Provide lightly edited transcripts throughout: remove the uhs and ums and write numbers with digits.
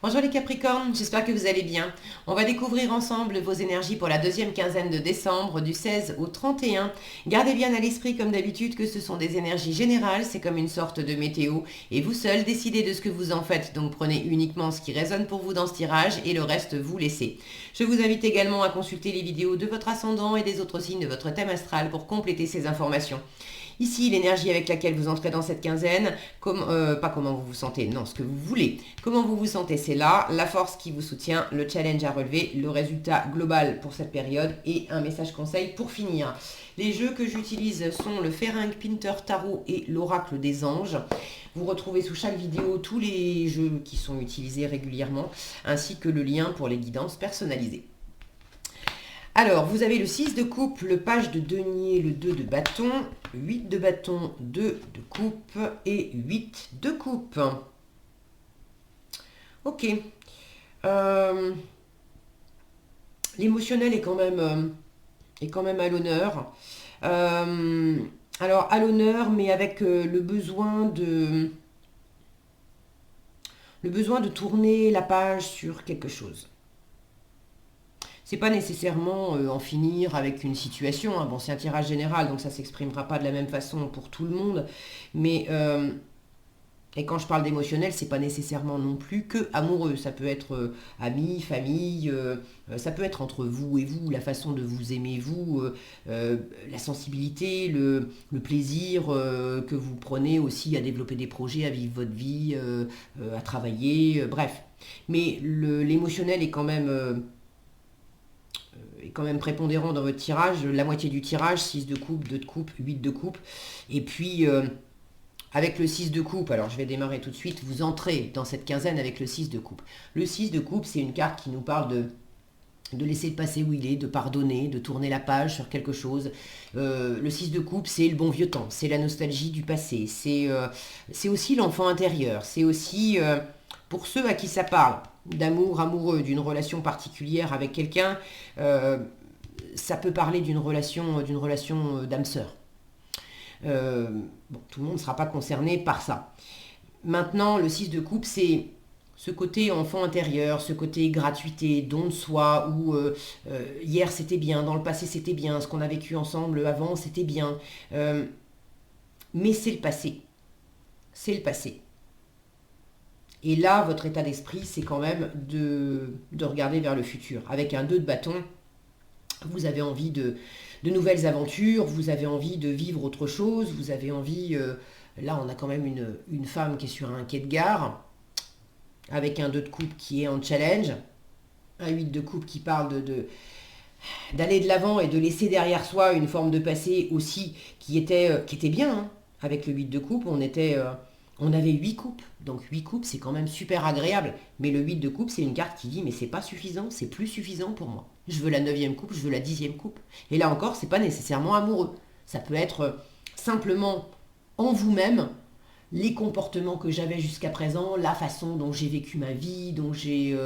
Bonjour les Capricornes, j'espère que vous allez bien. On va découvrir ensemble vos énergies pour la deuxième quinzaine de décembre, du 16 au 31. Gardez bien à l'esprit, comme d'habitude, que ce sont des énergies générales, c'est comme une sorte de météo, et vous seul décidez de ce que vous en faites, donc prenez uniquement ce qui résonne pour vous dans ce tirage, et le reste vous laissez. Je vous invite également à consulter les vidéos de votre ascendant et des autres signes de votre thème astral pour compléter ces informations. Ici, l'énergie avec laquelle vous entrez dans cette quinzaine, pas comment vous vous sentez, non, ce que vous voulez. Comment vous vous sentez, c'est là, la force qui vous soutient, le challenge à relever, le résultat global pour cette période et un message conseil pour finir. Les jeux que j'utilise sont le Feringue Pinter Tarot et l'Oracle des Anges. Vous retrouvez sous chaque vidéo tous les jeux qui sont utilisés régulièrement, ainsi que le lien pour les guidances personnalisées. Alors, vous avez le 6 de coupe, le page de denier, le 2 de bâton, 8 de bâton, 2 de coupe et 8 de coupe. Ok. L'émotionnel est quand même à l'honneur. Alors, à l'honneur, mais avec le besoin de tourner la page sur quelque chose. C'est pas nécessairement en finir avec une situation, hein. Bon, c'est un tirage général, donc ça s'exprimera pas de la même façon pour tout le monde. Mais et quand je parle d'émotionnel, c'est pas nécessairement non plus que amoureux. Ça peut être amis, famille, ça peut être entre vous et vous, la façon de vous aimer vous, la sensibilité, le plaisir que vous prenez aussi à développer des projets, à vivre votre vie, à travailler, bref. Mais l'émotionnel est quand même prépondérant dans votre tirage. La moitié du tirage, 6 de coupe, 2 de coupe, 8 de coupe. Et puis, avec le 6 de coupe, alors je vais démarrer tout de suite, vous entrez dans cette quinzaine avec le 6 de coupe. Le 6 de coupe, c'est une carte qui nous parle de laisser le passé où il est, de pardonner, de tourner la page sur quelque chose. Le 6 de coupe, c'est le bon vieux temps, c'est la nostalgie du passé, c'est aussi l'enfant intérieur, c'est aussi, pour ceux à qui ça parle, d'amour amoureux, d'une relation particulière avec quelqu'un, ça peut parler d'une relation d'âme sœur. Bon, tout le monde ne sera pas concerné par ça. Maintenant, le 6 de coupe, c'est ce côté enfant intérieur, ce côté gratuité, don de soi, où hier c'était bien, dans le passé c'était bien, ce qu'on a vécu ensemble avant c'était bien. Mais c'est le passé. C'est le passé. Et là, votre état d'esprit, c'est quand même de regarder vers le futur. Avec un 2 de bâton, vous avez envie de nouvelles aventures, vous avez envie de vivre autre chose, vous avez envie... là, on a quand même une femme qui est sur un quai de gare, avec un 2 de coupe qui est en challenge, un 8 de coupe qui parle d'aller de l'avant et de laisser derrière soi une forme de passé aussi qui était bien, hein. Avec le 8 de coupe, on avait 8 coupes. Donc 8 coupes, c'est quand même super agréable. Mais le 8 de coupe, c'est une carte qui dit mais c'est pas suffisant, c'est plus suffisant pour moi. Je veux la 9e coupe, je veux la 10e coupe. Et là encore, c'est pas nécessairement amoureux. Ça peut être simplement en vous-même les comportements que j'avais jusqu'à présent, la façon dont j'ai vécu ma vie, dont j'ai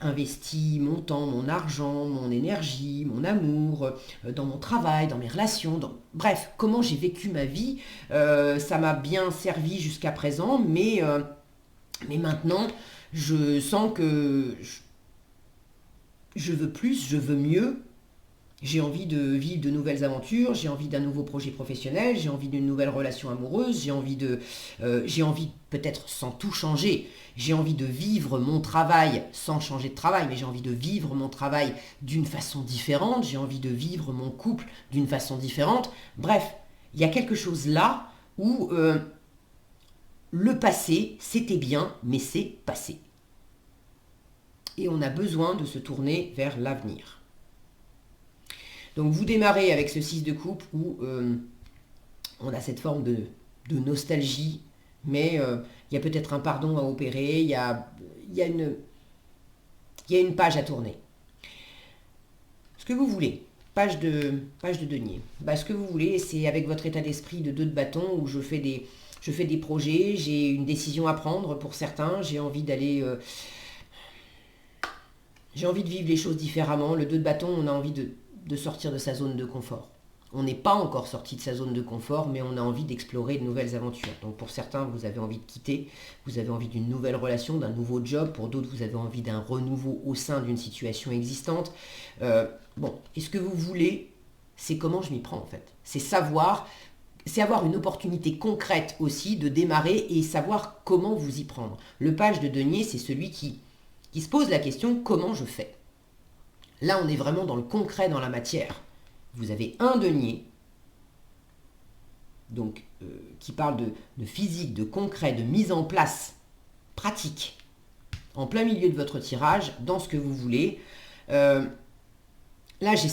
investi mon temps, mon argent, mon énergie, mon amour, dans mon travail, dans mes relations, bref, comment j'ai vécu ma vie, ça m'a bien servi jusqu'à présent, mais maintenant, je sens que je veux plus, je veux mieux. J'ai envie de vivre de nouvelles aventures, j'ai envie d'un nouveau projet professionnel, j'ai envie d'une nouvelle relation amoureuse, j'ai envie peut-être sans tout changer, j'ai envie de vivre mon travail sans changer de travail, mais j'ai envie de vivre mon travail d'une façon différente, j'ai envie de vivre mon couple d'une façon différente. Bref, il y a quelque chose là où le passé, c'était bien, mais c'est passé. Et on a besoin de se tourner vers l'avenir. Donc vous démarrez avec ce 6 de coupe où on a cette forme de nostalgie, mais il y a peut-être un pardon à opérer, il y a une page à tourner. Ce que vous voulez, page de denier. Ce que vous voulez, c'est avec votre état d'esprit de 2 de bâton où je fais des projets, j'ai une décision à prendre pour certains, j'ai envie de vivre les choses différemment. Le 2 de bâton, on a envie de sortir de sa zone de confort. On n'est pas encore sorti de sa zone de confort, mais on a envie d'explorer de nouvelles aventures. Donc pour certains, vous avez envie de quitter, vous avez envie d'une nouvelle relation, d'un nouveau job. Pour d'autres, vous avez envie d'un renouveau au sein d'une situation existante. Et ce que vous voulez, c'est comment je m'y prends en fait. C'est avoir une opportunité concrète aussi de démarrer et savoir comment vous y prendre. Le page de denier, c'est celui qui se pose la question comment je fais. Là, on est vraiment dans le concret, dans la matière. Vous avez un denier, donc qui parle de physique, de concret, de mise en place pratique, en plein milieu de votre tirage, dans ce que vous voulez. Là, j'ai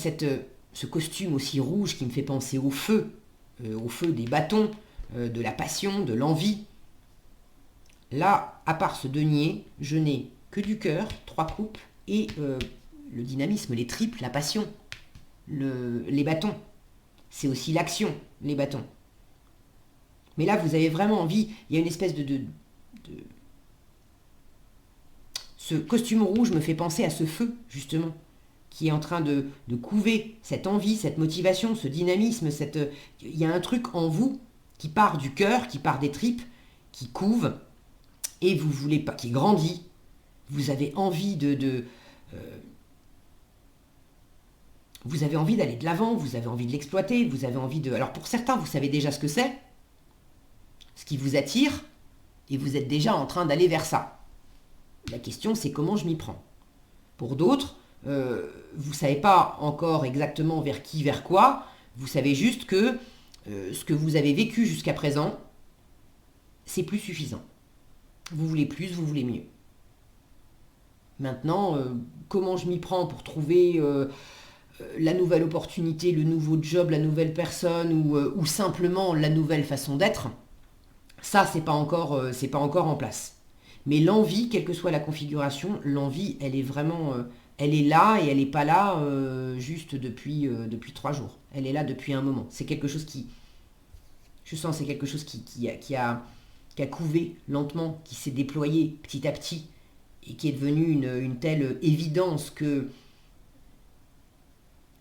ce costume aussi rouge qui me fait penser au feu des bâtons, de la passion, de l'envie. Là, à part ce denier, je n'ai que du cœur, 3 coupes, et le dynamisme, les tripes, la passion, les bâtons. C'est aussi l'action, les bâtons. Mais là, vous avez vraiment envie, il y a une espèce de... Ce costume rouge me fait penser à ce feu, justement, qui est en train de couver cette envie, cette motivation, ce dynamisme. Il y a un truc en vous qui part du cœur, qui part des tripes, qui couve, et vous voulez pas, qui grandit. Vous avez envie vous avez envie d'aller de l'avant, vous avez envie de l'exploiter, vous avez envie de... Alors pour certains, vous savez déjà ce que c'est, ce qui vous attire, et vous êtes déjà en train d'aller vers ça. La question, c'est comment je m'y prends. Pour d'autres, vous ne savez pas encore exactement vers qui, vers quoi, vous savez juste que ce que vous avez vécu jusqu'à présent, c'est plus suffisant. Vous voulez plus, vous voulez mieux. Maintenant, comment je m'y prends pour trouver la nouvelle opportunité, le nouveau job, la nouvelle personne ou simplement la nouvelle façon d'être, ça, c'est pas encore en place. Mais l'envie, quelle que soit la configuration, l'envie, elle est vraiment... elle est là et elle n'est pas là juste depuis 3 jours. Elle est là depuis un moment. C'est quelque chose qui... Je sens c'est quelque chose qui a couvé lentement, qui s'est déployé petit à petit et qui est devenu une telle évidence que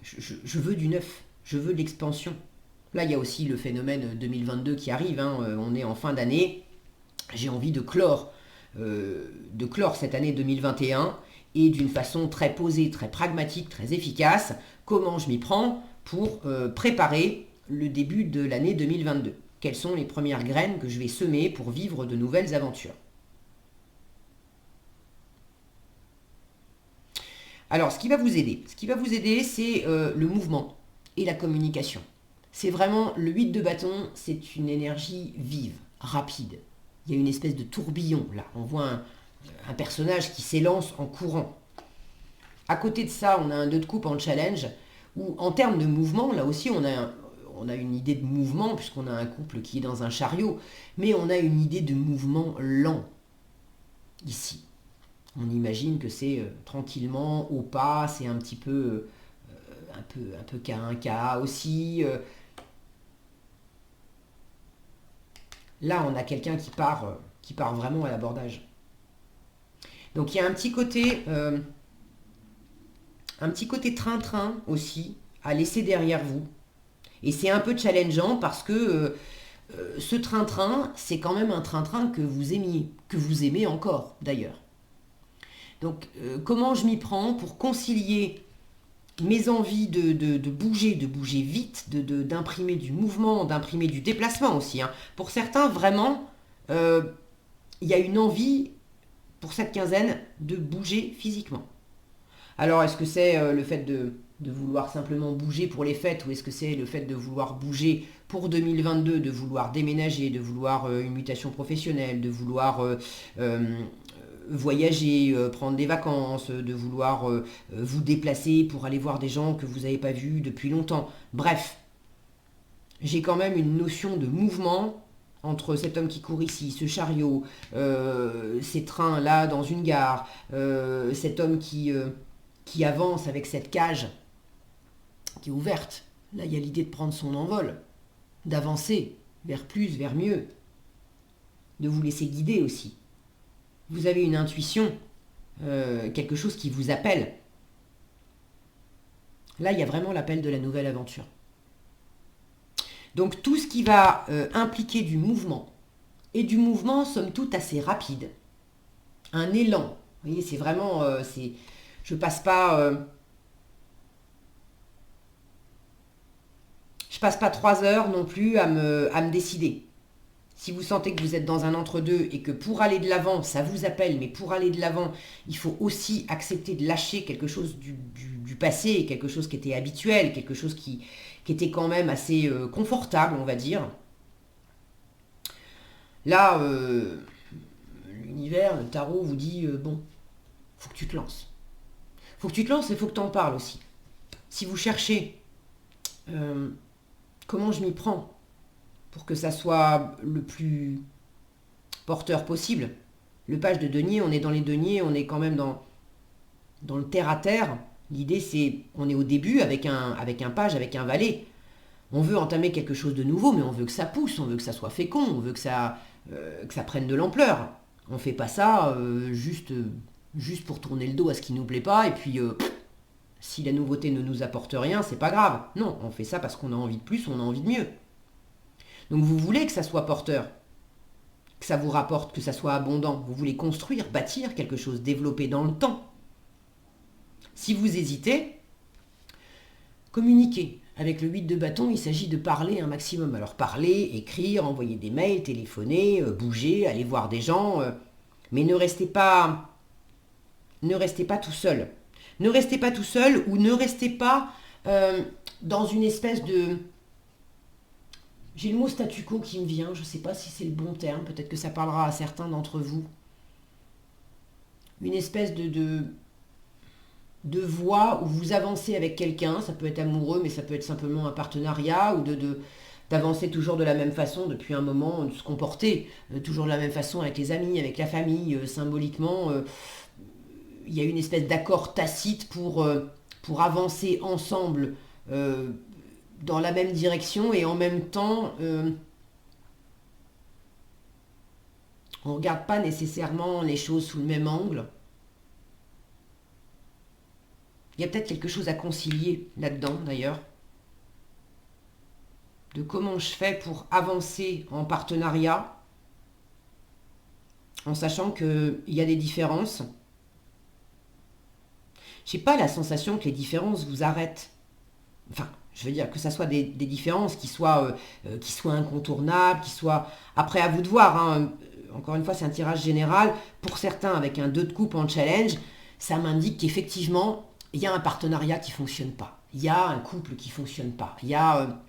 je veux du neuf, je veux de l'expansion. Là, il y a aussi le phénomène 2022 qui arrive, hein, on est en fin d'année, j'ai envie de clore cette année 2021 et d'une façon très posée, très pragmatique, très efficace, comment je m'y prends pour préparer le début de l'année 2022. Quelles sont les premières graines que je vais semer pour vivre de nouvelles aventures. Alors, ce qui va vous aider, c'est le mouvement et la communication. C'est vraiment le 8 de bâton, c'est une énergie vive, rapide. Il y a une espèce de tourbillon, là. On voit un personnage qui s'élance en courant. À côté de ça, on a un 2 de coupe en challenge, où en termes de mouvement, là aussi, on a une idée de mouvement, puisqu'on a un couple qui est dans un chariot, mais on a une idée de mouvement lent, ici. On imagine que c'est tranquillement, au pas, c'est un petit peu, un peu K1K aussi. Là, on a quelqu'un qui part vraiment à l'abordage. Donc il y a un petit côté train-train aussi à laisser derrière vous. Et c'est un peu challengeant parce que ce train-train, c'est quand même un train-train que vous aimez encore d'ailleurs. Donc comment je m'y prends pour concilier mes envies de bouger vite, d'imprimer du mouvement, d'imprimer du déplacement aussi. Hein. Pour certains, vraiment, il y a une envie, pour cette quinzaine, de bouger physiquement. Alors, est-ce que c'est le fait de vouloir simplement bouger pour les fêtes, ou est-ce que c'est le fait de vouloir bouger pour 2022, de vouloir déménager, de vouloir une mutation professionnelle, de vouloir voyager, prendre des vacances, de vouloir vous déplacer pour aller voir des gens que vous n'avez pas vus depuis longtemps. Bref, j'ai quand même une notion de mouvement entre cet homme qui court ici, ce chariot, ces trains là dans une gare, cet homme qui avance avec cette cage qui est ouverte. Là, il y a l'idée de prendre son envol, d'avancer vers plus, vers mieux, de vous laisser guider aussi. Vous avez une intuition, quelque chose qui vous appelle. Là, il y a vraiment l'appel de la nouvelle aventure. Donc tout ce qui va impliquer du mouvement, et du mouvement somme toute assez rapide, un élan, vous voyez, c'est vraiment, je passe pas, je passe pas 3 heures non plus à me décider. Si vous sentez que vous êtes dans un entre-deux et que pour aller de l'avant, ça vous appelle, mais pour aller de l'avant, il faut aussi accepter de lâcher quelque chose du passé, quelque chose qui était habituel, quelque chose qui était quand même assez confortable, on va dire. Là, l'univers, le tarot vous dit, bon, faut que tu te lances. Faut que tu te lances et faut que tu en parles aussi. Si vous cherchez comment je m'y prends pour que ça soit le plus porteur possible. Le page de denier, on est dans les deniers, on est quand même dans le terre à terre. L'idée c'est, on est au début avec un page, avec un valet. On veut entamer quelque chose de nouveau, mais on veut que ça pousse, on veut que ça soit fécond, on veut que ça prenne de l'ampleur. On fait pas ça juste pour tourner le dos à ce qui nous plaît pas, et puis si la nouveauté ne nous apporte rien, c'est pas grave. Non, on fait ça parce qu'on a envie de plus, on a envie de mieux. Donc vous voulez que ça soit porteur, que ça vous rapporte, que ça soit abondant. Vous voulez construire, bâtir quelque chose, développer dans le temps. Si vous hésitez, communiquez. Avec le 8 de bâton, il s'agit de parler un maximum. Alors parler, écrire, envoyer des mails, téléphoner, bouger, aller voir des gens. Mais ne restez pas tout seul. Ne restez pas tout seul ou ne restez pas dans une espèce de... J'ai le mot statu quo qui me vient, je ne sais pas si c'est le bon terme, peut-être que ça parlera à certains d'entre vous. Une espèce de voie où vous avancez avec quelqu'un, ça peut être amoureux, mais ça peut être simplement un partenariat, ou d'avancer toujours de la même façon depuis un moment, de se comporter toujours de la même façon avec les amis, avec la famille, symboliquement. Il y a une espèce d'accord tacite pour avancer ensemble dans la même direction, et en même temps, on ne regarde pas nécessairement les choses sous le même angle. Il y a peut-être quelque chose à concilier là-dedans, d'ailleurs, de comment je fais pour avancer en partenariat, en sachant qu'il y a des différences. Je n'ai pas la sensation que les différences vous arrêtent. Enfin, je veux dire que ça soit des différences qui soient incontournables, qui soient... Après, à vous de voir, hein. Encore une fois, c'est un tirage général. Pour certains, avec un 2 de coupe en challenge, ça m'indique qu'effectivement, il y a un partenariat qui ne fonctionne pas. Il y a un couple qui ne fonctionne pas. Il y a...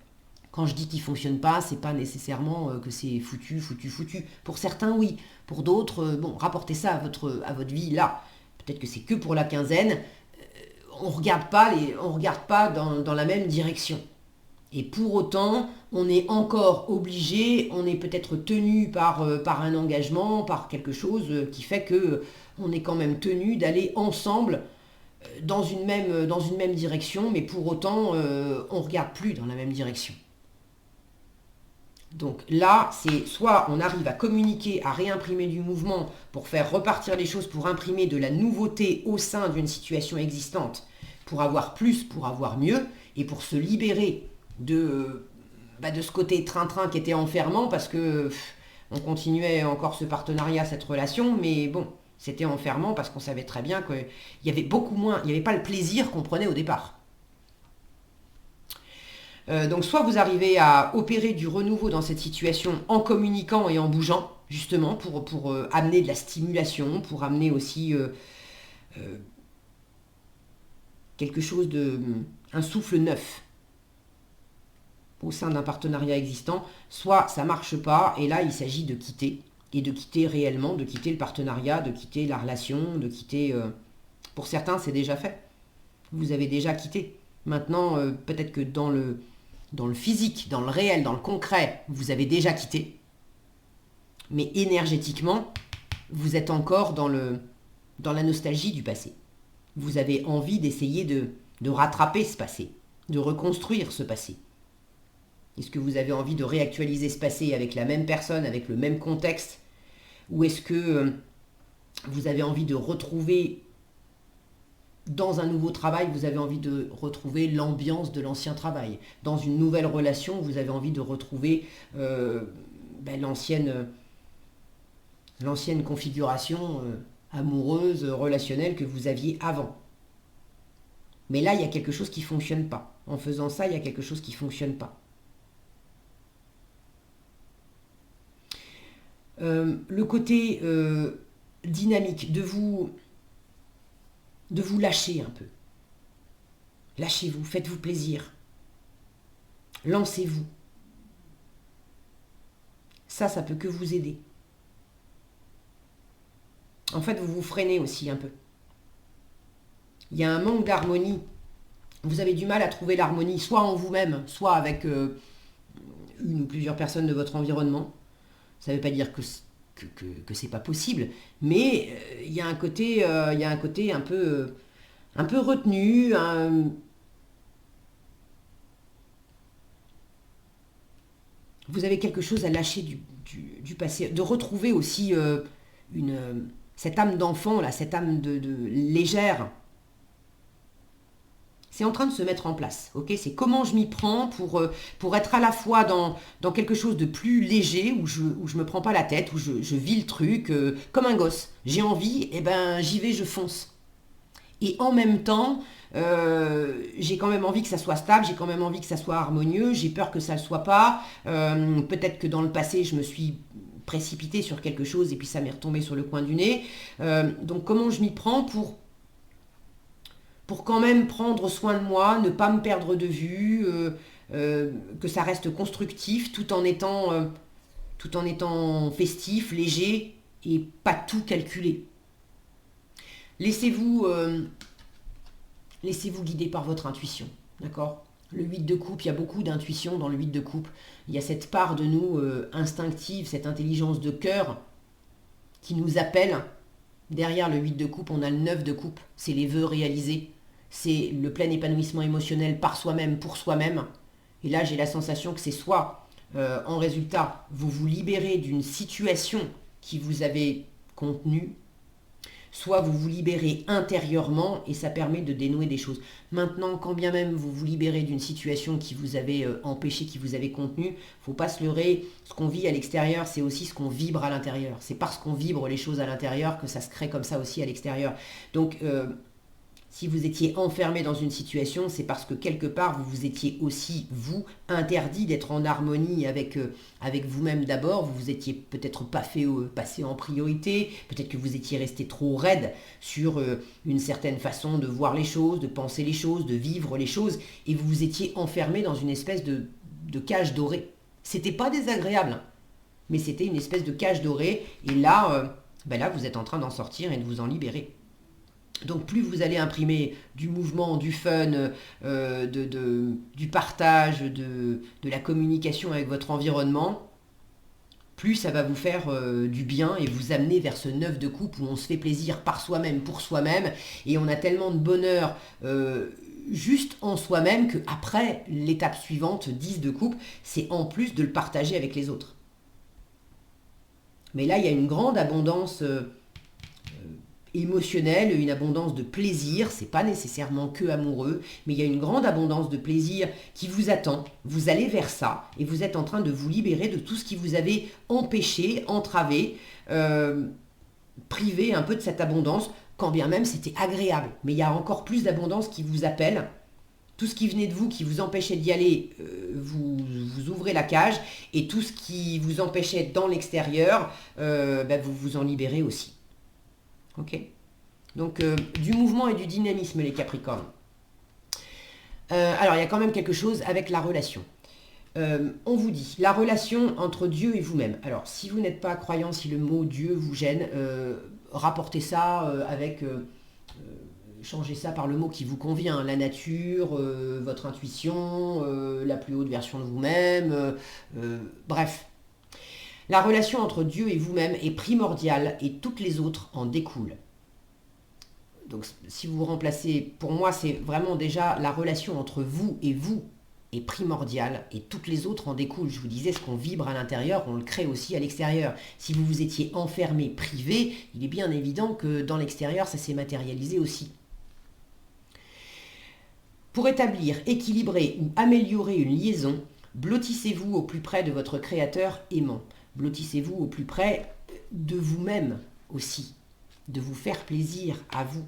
quand je dis qu'il ne fonctionne pas, c'est pas nécessairement que c'est foutu. Pour certains, oui. Pour d'autres, bon, rapportez ça à votre vie là. Peut-être que c'est que pour la quinzaine. On regarde pas dans la même direction. Et pour autant, on est encore obligé, on est peut-être tenu par un engagement, par quelque chose qui fait que on est quand même tenu d'aller ensemble dans une même direction, mais pour autant, on ne regarde plus dans la même direction. Donc là, c'est soit on arrive à communiquer, à réimprimer du mouvement pour faire repartir les choses, pour imprimer de la nouveauté au sein d'une situation existante, pour avoir plus, pour avoir mieux, et pour se libérer de ce côté train-train qui était enfermant, parce que on continuait encore ce partenariat, cette relation, mais bon, c'était enfermant parce qu'on savait très bien qu'il y avait beaucoup moins, il n'y avait pas le plaisir qu'on prenait au départ. Donc soit vous arrivez à opérer du renouveau dans cette situation en communiquant et en bougeant, justement, pour amener de la stimulation, pour amener aussi quelque chose un souffle neuf au sein d'un partenariat existant, soit ça ne marche pas, et là il s'agit de quitter, et de quitter réellement, de quitter le partenariat, de quitter la relation, de quitter... Pour certains, c'est déjà fait. Vous avez déjà quitté. Maintenant, peut-être que dans le physique, dans le réel, dans le concret, vous avez déjà quitté. Mais énergétiquement, vous êtes encore dans la nostalgie du passé. Vous avez envie d'essayer de rattraper ce passé, de reconstruire ce passé. Est-ce que vous avez envie de réactualiser ce passé avec la même personne, avec le même contexte? Ou est-ce que vous avez envie de retrouver Dans un nouveau travail, vous avez envie de retrouver l'ambiance de l'ancien travail. Dans une nouvelle relation, vous avez envie de retrouver l'ancienne configuration amoureuse, relationnelle que vous aviez avant. Mais là, il y a quelque chose qui ne fonctionne pas. En faisant ça, il y a quelque chose qui ne fonctionne pas. Le côté dynamique, de vous lâcher un peu. Lâchez-vous, faites-vous plaisir. Lancez-vous. Ça peut que vous aider. En fait, vous vous freinez aussi un peu. Il y a un manque d'harmonie. Vous avez du mal à trouver l'harmonie, soit en vous-même, soit avec une ou plusieurs personnes de votre environnement. Ça ne veut pas dire que c'est pas possible, mais il y a un côté un peu retenu. Vous avez quelque chose à lâcher du passé, de retrouver aussi cette âme d'enfant, là, cette âme de légère. C'est en train de se mettre en place, ok? C'est comment je m'y prends pour être à la fois dans quelque chose de plus léger, où je me prends pas la tête, où je vis le truc comme un gosse. J'ai envie, et ben j'y vais, je fonce. Et en même temps, j'ai quand même envie que ça soit stable, j'ai quand même envie que ça soit harmonieux, j'ai peur que ça ne le soit pas. Peut-être que dans le passé, je me suis précipitée sur quelque chose et puis ça m'est retombé sur le coin du nez. Donc comment je m'y prends pour quand même prendre soin de moi, ne pas me perdre de vue, que ça reste constructif tout en étant festif, léger et pas tout calculé. Laissez-vous guider par votre intuition, d'accord? Le 8 de coupe, il y a beaucoup d'intuition dans le 8 de coupe. Il y a cette part de nous instinctive, cette intelligence de cœur qui nous appelle. Derrière le 8 de coupe, on a le 9 de coupe, c'est les vœux réalisés. C'est le plein épanouissement émotionnel par soi-même, pour soi-même. Et là, j'ai la sensation que c'est soit, en résultat, vous vous libérez d'une situation qui vous avait contenu, soit vous vous libérez intérieurement et ça permet de dénouer des choses. Maintenant, quand bien même vous vous libérez d'une situation qui vous avait empêché, qui vous avait contenu, il ne faut pas se leurrer, ce qu'on vit à l'extérieur, c'est aussi ce qu'on vibre à l'intérieur. C'est parce qu'on vibre les choses à l'intérieur que ça se crée comme ça aussi à l'extérieur. Donc, si vous étiez enfermé dans une situation, c'est parce que quelque part, vous vous étiez aussi, vous, interdit d'être en harmonie avec vous-même d'abord. Vous vous étiez peut-être pas fait passer en priorité. Peut-être que vous étiez resté trop raide sur une certaine façon de voir les choses, de penser les choses, de vivre les choses. Et vous vous étiez enfermé dans une espèce de cage dorée. C'était pas désagréable, hein, mais c'était une espèce de cage dorée. Et là, là, vous êtes en train d'en sortir et de vous en libérer. Donc plus vous allez imprimer du mouvement, du fun, du partage, de la communication avec votre environnement, plus ça va vous faire du bien et vous amener vers ce 9 de coupe où on se fait plaisir par soi-même, pour soi-même, et on a tellement de bonheur juste en soi-même qu'après l'étape suivante, 10 de coupe, c'est en plus de le partager avec les autres. Mais là, il y a une grande abondance émotionnelle, une abondance de plaisir, c'est pas nécessairement que amoureux, mais il y a une grande abondance de plaisir qui vous attend, vous allez vers ça, et vous êtes en train de vous libérer de tout ce qui vous avait empêché, entravé, privé un peu de cette abondance, quand bien même c'était agréable, mais il y a encore plus d'abondance qui vous appelle. Tout ce qui venait de vous, qui vous empêchait d'y aller, vous ouvrez la cage, et tout ce qui vous empêchait dans l'extérieur, vous vous en libérez aussi. Ok. Donc du mouvement et du dynamisme, les Capricornes. Alors il y a quand même quelque chose avec la relation. On vous dit la relation entre Dieu et vous-même. Alors si vous n'êtes pas croyant, si le mot Dieu vous gêne, rapportez ça avec changez ça par le mot qui vous convient. La nature, votre intuition, la plus haute version de vous-même, bref. La relation entre Dieu et vous-même est primordiale et toutes les autres en découlent. Donc si vous remplacez, pour moi c'est vraiment déjà la relation entre vous est primordiale et toutes les autres en découlent. Je vous disais, ce qu'on vibre à l'intérieur, on le crée aussi à l'extérieur. Si vous vous étiez enfermé, privé, il est bien évident que dans l'extérieur ça s'est matérialisé aussi. Pour établir, équilibrer ou améliorer une liaison, blottissez-vous au plus près de votre créateur aimant. Blottissez-vous au plus près de vous-même aussi, de vous faire plaisir à vous.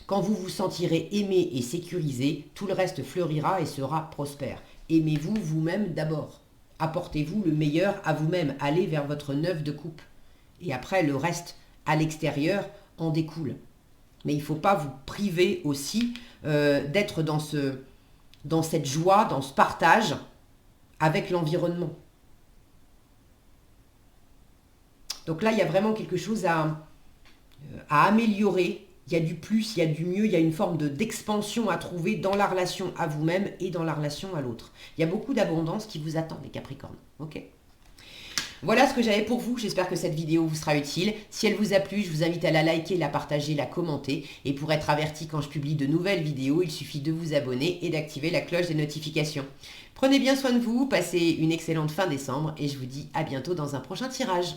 Quand vous vous sentirez aimé et sécurisé, tout le reste fleurira et sera prospère. Aimez-vous vous-même d'abord. Apportez-vous le meilleur à vous-même. Allez vers votre 9 de coupe. Et après, le reste à l'extérieur en découle. Mais il ne faut pas vous priver aussi d'être dans cette joie, dans ce partage avec l'environnement. Donc là, il y a vraiment quelque chose à améliorer. Il y a du plus, il y a du mieux, il y a une forme d'expansion à trouver dans la relation à vous-même et dans la relation à l'autre. Il y a beaucoup d'abondance qui vous attend, les Capricornes. Ok ? Voilà ce que j'avais pour vous. J'espère que cette vidéo vous sera utile. Si elle vous a plu, je vous invite à la liker, la partager, la commenter. Et pour être averti quand je publie de nouvelles vidéos, il suffit de vous abonner et d'activer la cloche des notifications. Prenez bien soin de vous, passez une excellente fin décembre et je vous dis à bientôt dans un prochain tirage.